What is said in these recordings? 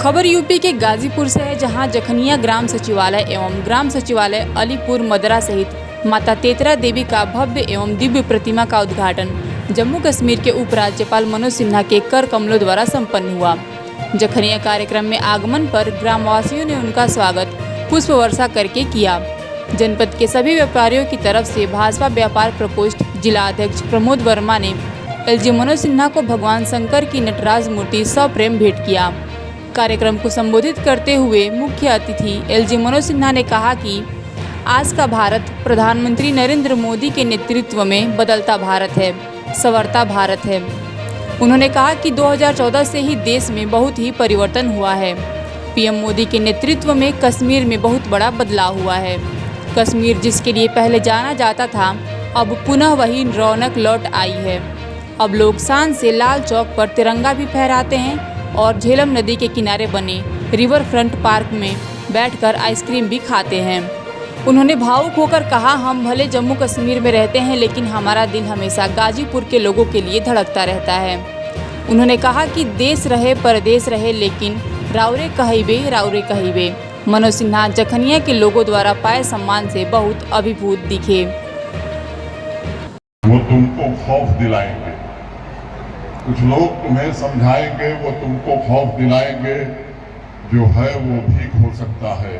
खबर यूपी के गाजीपुर से है, जहां जखनिया ग्राम सचिवालय एवं ग्राम सचिवालय अलीपुर मदरा सहित माता तेतरा देवी का भव्य एवं दिव्य प्रतिमा का उद्घाटन जम्मू कश्मीर के उपराज्यपाल मनोज सिन्हा के कर कमलों द्वारा संपन्न हुआ। जखनिया कार्यक्रम में आगमन पर ग्रामवासियों ने उनका स्वागत पुष्प वर्षा करके किया। जनपद के सभी व्यापारियों की तरफ से भाजपा व्यापार प्रकोष्ठ जिला अध्यक्ष प्रमोद वर्मा ने एलजी मनोज सिन्हा को भगवान शंकर की नटराज मूर्ति सप्रेम भेंट किया। कार्यक्रम को संबोधित करते हुए मुख्य अतिथि एलजी मनोज सिन्हा ने कहा कि आज का भारत प्रधानमंत्री नरेंद्र मोदी के नेतृत्व में बदलता भारत है, संवरता भारत है। उन्होंने कहा कि 2014 से ही देश में बहुत ही परिवर्तन हुआ है। पीएम मोदी के नेतृत्व में कश्मीर में बहुत बड़ा बदलाव हुआ है। कश्मीर जिसके लिए पहले जाना जाता था, अब पुनः वही रौनक लौट आई है। अब लोग शान से लाल चौक पर तिरंगा भी फहराते हैं और झेलम नदी के किनारे बने रिवर फ्रंट पार्क में बैठकर आइसक्रीम भी खाते हैं। उन्होंने भावुक होकर कहा, हम भले जम्मू कश्मीर में रहते हैं, लेकिन हमारा दिल हमेशा गाजीपुर के लोगों के लिए धड़कता रहता है। उन्होंने कहा कि देश रहे परदेश रहे, लेकिन राउरे कहिबे। मनोज सिन्हा जखनिया के लोगों द्वारा पाए सम्मान से बहुत अभिभूत दिखे। वो तुमको खौफ दिलाएंगे, कुछ लोग तुम्हें समझाएंगे, वो तुमको खौफ दिलाएंगे। जो है वो भीख हो सकता है,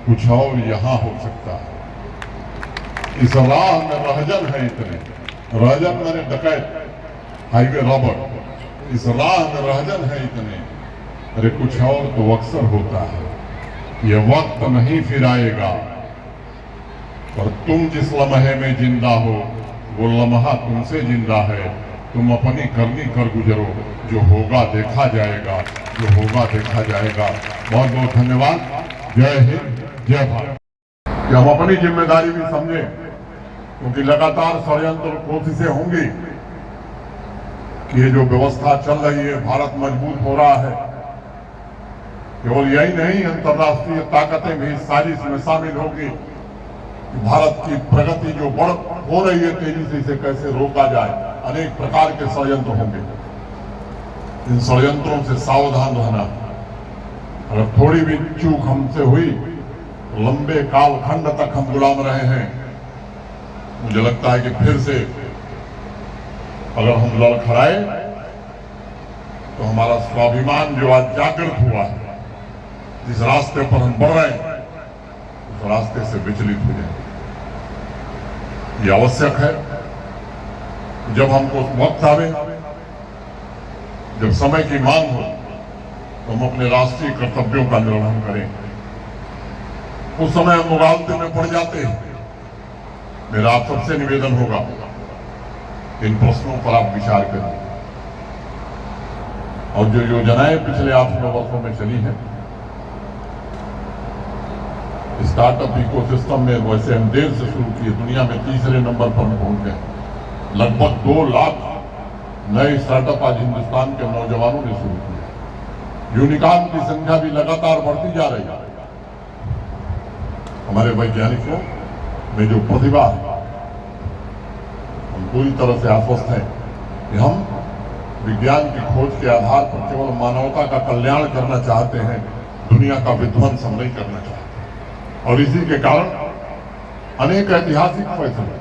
कुछ और यहाँ हो सकता है। इस राह में रहजन है इतने, रहजन मैंने डकैत, हाईवे रॉबर। इस राह में रहजन है इतने, अरे कुछ और तो अक्सर होता है। ये वक्त नहीं फिर आएगा, पर तुम जिस लम्हे में जिंदा हो वो लम्हा तुमसे जिंदा है। तुम अपनी करनी कर गुजरो, जो होगा देखा जाएगा, जो होगा देखा जाएगा। बहुत बहुत धन्यवाद। जय हिंद, जय भारत। कि हम अपनी जिम्मेदारी भी समझें, क्योंकि लगातार षड्यंत्र कोशिशें होंगी कि ये जो व्यवस्था चल रही है, भारत मजबूत हो रहा है। केवल यही नहीं, अंतर्राष्ट्रीय ताकतें भी इस साजिश में शामिल होगी। भारत की प्रगति जो बढ़ हो रही है तेजी से, इसे कैसे रोका जाए। अनेक प्रकार के षड्यंत्र होंगे, इन षड्यंत्रों से सावधान रहना। अगर थोड़ी भी चूक हमसे हुई, लंबे कालखंड तक हम गुलाम रहे हैं। मुझे लगता है कि फिर से अगर हम लड़खड़ाए तो हमारा स्वाभिमान जो आज जागृत हुआ है, जिस रास्ते पर हम बढ़ रहे हैं, उस रास्ते से विचलित हो जाए। ये आवश्यक है। जब हमको वक्त आवे, जब समय की मांग हो, तो हम अपने राष्ट्रीय कर्तव्यों का निर्वहन करें। उस समय हम मुगालते में पड़ जाते हैं। मेरा आप सबसे निवेदन होगा, इन प्रश्नों पर आप विचार करें। और जो योजनाएं पिछले 8-9 वर्षों में चली हैं, स्टार्टअप इकोसिस्टम में, वैसे हम देर से शुरू किए, दुनिया में तीसरे नंबर पर पहुंच गए। लगभग 2 लाख नए स्टार्टअप आज हिंदुस्तान के नौजवानों ने शुरू किया। यूनिकॉर्न की संख्या भी लगातार बढ़ती जा रही है। हमारे वैज्ञानिकों में जो प्रतिभा है, हम पूरी तरह से आश्वस्त हैं कि हम विज्ञान की खोज के आधार पर केवल मानवता का कल्याण करना चाहते हैं, दुनिया का विध्वंस हम नहीं करना चाहते। और इसी के कारण अनेक ऐतिहासिक फैसले,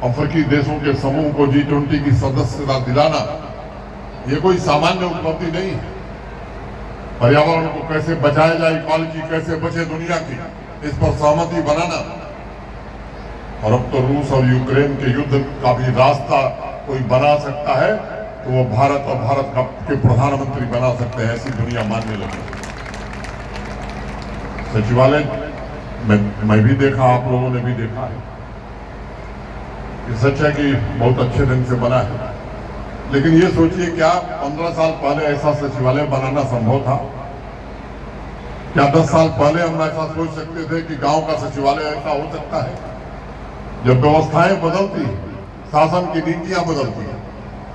अफ्रीकी देशों के समूह को G20 की सदस्यता दिलाना, ये कोई सामान्य उपलब्धि नहीं है। पर्यावरण को कैसे बचाया जाए, इक्वालिटी कैसे बचे दुनिया की, इस पर सहमति बनाना। और अब तो रूस और यूक्रेन के युद्ध का भी रास्ता कोई बना सकता है, तो वो भारत और भारत के प्रधानमंत्री बना सकते हैं, ऐसी दुनिया मानने लगी। सचिवालय मैं भी देखा, आप लोगों ने भी देखा है। ये सच है कि बहुत अच्छे ढंग से बना है, लेकिन ये सोचिए, क्या 15 साल पहले ऐसा सचिवालय बनाना संभव था? क्या 10 साल पहले हम ऐसा सोच सकते थे कि गांव का सचिवालय ऐसा हो सकता है? जब व्यवस्थाएं बदलती हैं, शासन की नीतियां बदलती हैं,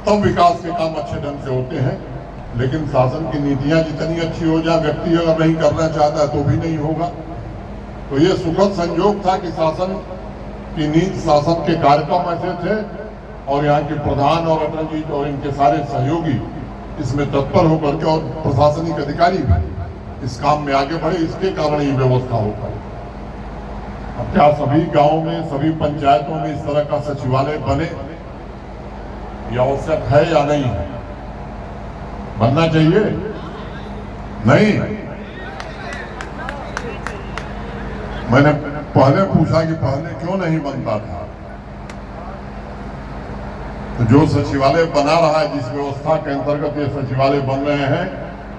तब विकास के काम अच्छे ढंग से होते हैं। लेकिन शासन की नीतियां जितनी अच्छी हो जाए, व्यक्ति अगर नहीं करना चाहता है तो भी नहीं होगा। तो ये सुखद संयोग था कि शासन की नीति, शासन के कार्यक्रम ऐसे थे, और यहाँ के प्रधान और अटल जी और इनके सारे सहयोगी इसमें तत्पर होकर के, और प्रशासनिक अधिकारी भी इस काम में आगे बढ़े, इसके कारण ये व्यवस्था हो पाई। अब क्या सभी गांवों में, सभी पंचायतों में इस तरह का सचिवालय बने, ये आवश्यक है या नहीं है? बनना चाहिए? नहीं। मैंने पहले पूछा कि पहले क्यों नहीं बनता था, तो जो सचिवालय बना रहा है, जिस व्यवस्था के अंतर्गत ये सचिवालय बन रहे हैं,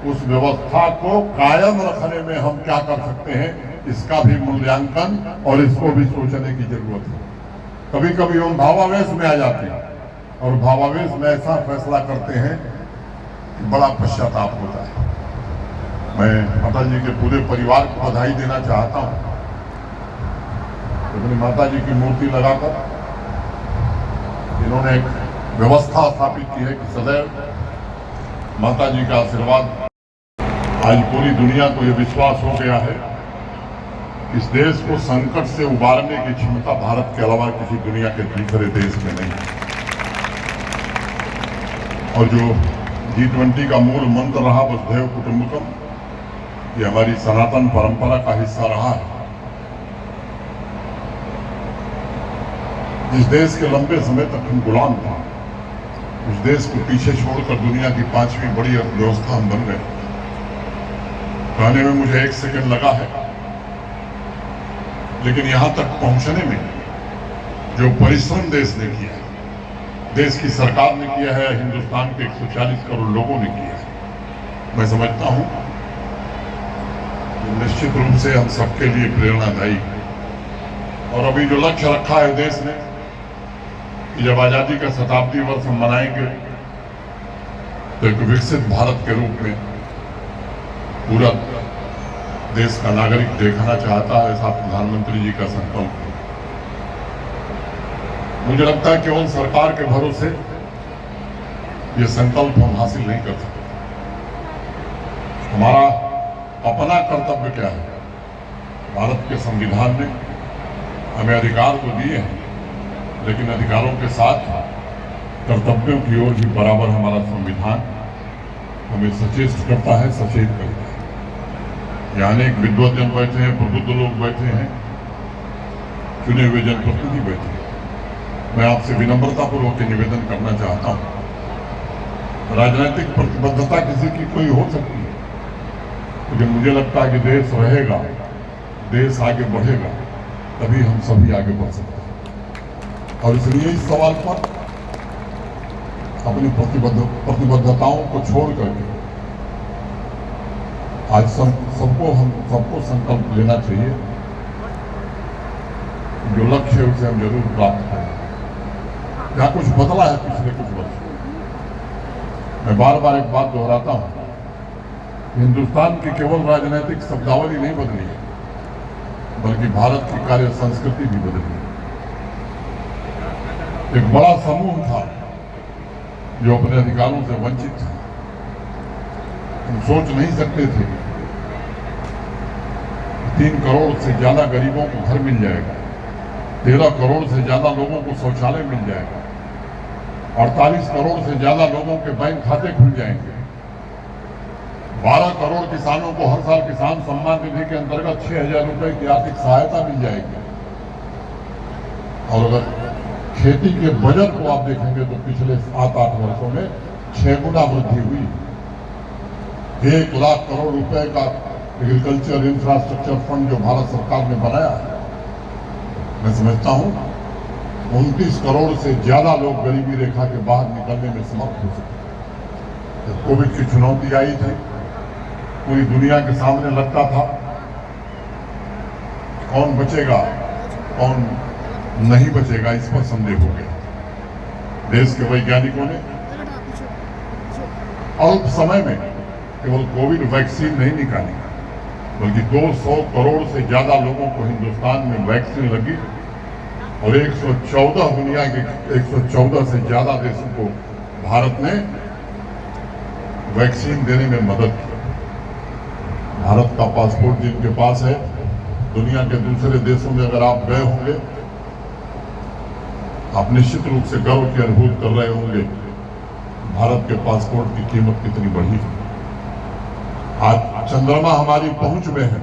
उस व्यवस्था को कायम रखने में हम क्या कर सकते हैं, इसका भी मूल्यांकन और इसको भी सोचने की जरूरत है। कभी कभी हम भावावेश में आ जाते हैं और भावावेश में ऐसा फैसला करते हैं कि बड़ा पश्चाताप होता है। मैं माता जी के पूरे परिवार को बधाई देना चाहता हूँ। अपनी माता जी की मूर्ति लगाकर इन्होंने एक व्यवस्था स्थापित की है कि सदैव माता जी का आशीर्वाद। आज पूरी दुनिया को यह विश्वास हो गया है, इस देश को संकट से उबारने की क्षमता भारत के अलावा किसी दुनिया के दूसरे देश में नहीं है। और जो G20 का मूल मंत्र रहा वसुधैव कुटुंबकम, ये हमारी सनातन परंपरा का हिस्सा रहा है। इस देश के लंबे समय तक हम गुलाम थे, उस देश को पीछे छोड़कर दुनिया की 5वीं बड़ी अर्थव्यवस्था हम बन गए। कहने में मुझे 1 सेकंड लगा है, लेकिन यहां तक पहुंचने में जो परिश्रम देश ने किया है, देश की सरकार ने किया है, हिंदुस्तान के 140 करोड़ लोगों ने किया है, मैं समझता हूं निश्चित रूप से हम सबके लिए प्रेरणादायी है। और अभी जो लक्ष्य रखा है देश ने कि जब आजादी का शताब्दी वर्ष हम मनाएंगे तो एक विकसित भारत के रूप में पूरा देश का नागरिक देखना चाहता है, ऐसा प्रधानमंत्री जी का संकल्प है। मुझे लगता है केवल सरकार के भरोसे ये संकल्प हम हासिल नहीं कर सकते। हमारा अपना कर्तव्य क्या है? भारत के संविधान ने हमें अधिकार तो दिए हैं, लेकिन अधिकारों के साथ कर्तव्यों की ओर भी बराबर हमारा संविधान हमें सचेत करता है, सचेत करता है। यहाँ अनेक विद्वजन बैठे हैं, प्रबुद्ध लोग बैठे हैं, चुने हुए जनप्रतिनिधि बैठे हैं। मैं आपसे विनम्रतापूर्वक निवेदन करना चाहता हूँ, राजनीतिक प्रतिबद्धता किसी की कोई हो सकती है, लेकिन मुझे लगता है कि देश रहेगा, देश आगे बढ़ेगा, तभी हम सभी आगे बढ़ सकते हैं। और इसलिए इस सवाल पर अपनी प्रतिबद्धताओं को छोड़ करके आज सबको संकल्प लेना चाहिए, जो लक्ष्य है उसे हम जरूर प्राप्त करें। यहाँ कुछ बदला है पिछले कुछ वर्ष। मैं बार बार एक बात दोहराता हूँ, हिंदुस्तान की केवल राजनीतिक शब्दावली नहीं बदली है, बल्कि भारत की कार्य संस्कृति भी बदली है। एक बड़ा समूह था जो अपने अधिकारों से वंचित था। हम सोच नहीं सकते थे 3 करोड़ से ज्यादा गरीबों को घर मिल जाएगा, 13 करोड़ से ज्यादा लोगों को शौचालय मिल जाएगा, 48 करोड़ से ज्यादा लोगों के बैंक खाते खुल जाएंगे, 12 करोड़ किसानों को हर साल किसान सम्मान निधि के अंतर्गत 6,000 रुपए की आर्थिक सहायता मिल जाएगी। और अगर खेती के बजट को आप देखेंगे तो पिछले 7-8 वर्षों में 6 गुना वृद्धि हुई। 1 लाख करोड़ रुपए का एग्रीकल्चर इंफ्रास्ट्रक्चर फंड जो भारत सरकार ने बनाया है, मैं समझता हूं 29 करोड़ से ज्यादा लोग गरीबी रेखा के बाहर निकलने में समर्थ हो सके। जब कोविड की चुनौती आई थी, पूरी दुनिया के सामने लगता था कौन बचेगा कौन नहीं बचेगा, इस पर संदेह हो गया। देश के वैज्ञानिकों ने अल्प समय में केवल कोविड वैक्सीन नहीं निकाली, बल्कि 200 करोड़ से ज्यादा लोगों को हिंदुस्तान में वैक्सीन लगी और 114 दुनिया के 114 से ज्यादा देशों को भारत ने वैक्सीन देने में मदद की। भारत का पासपोर्ट जिनके पास है, दुनिया के दूसरे देशों में अगर आप गए होंगे, आप निश्चित रूप से गर्व की अनुभूति कर रहे होंगे भारत के पासपोर्ट की कीमत कितनी बढ़ी है। आज चंद्रमा हमारी पहुंच में है।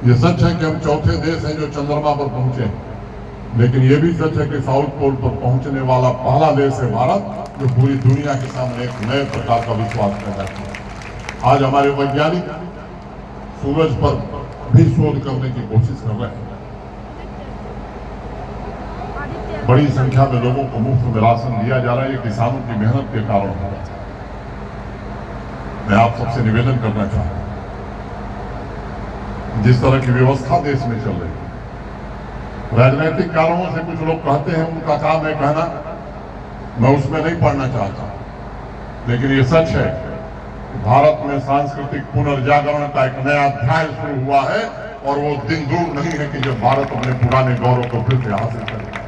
ये सच है कि हम चौथे देश हैं जो चंद्रमा पर पहुंचे हैं, लेकिन ये भी सच है कि साउथ पोल पर पहुंचने वाला पहला देश है भारत, जो पूरी दुनिया के सामने एक नए प्रकार का विश्वास पैदा किया। आज हमारे वैज्ञानिक सूरज पर भी शोध करने की कोशिश कर रहे हैं। बड़ी संख्या में लोगों को मुफ्त में राशन दिया जा रहा है, ये किसानों की मेहनत के कारण है। मैं आप सबसे निवेदन करना चाहता हूं, जिस तरह की व्यवस्था देश में चल रही है, राजनीतिक कारणों से कुछ लोग कहते हैं, उनका काम है कहना, मैं उसमें नहीं पढ़ना चाहता, लेकिन ये सच है कि भारत में सांस्कृतिक पुनर्जागरण का एक नया अध्याय शुरू हुआ है और वो दिन दूर नहीं है कि जब भारत अपने पुराने गौरव को फिर से हासिल करेगा।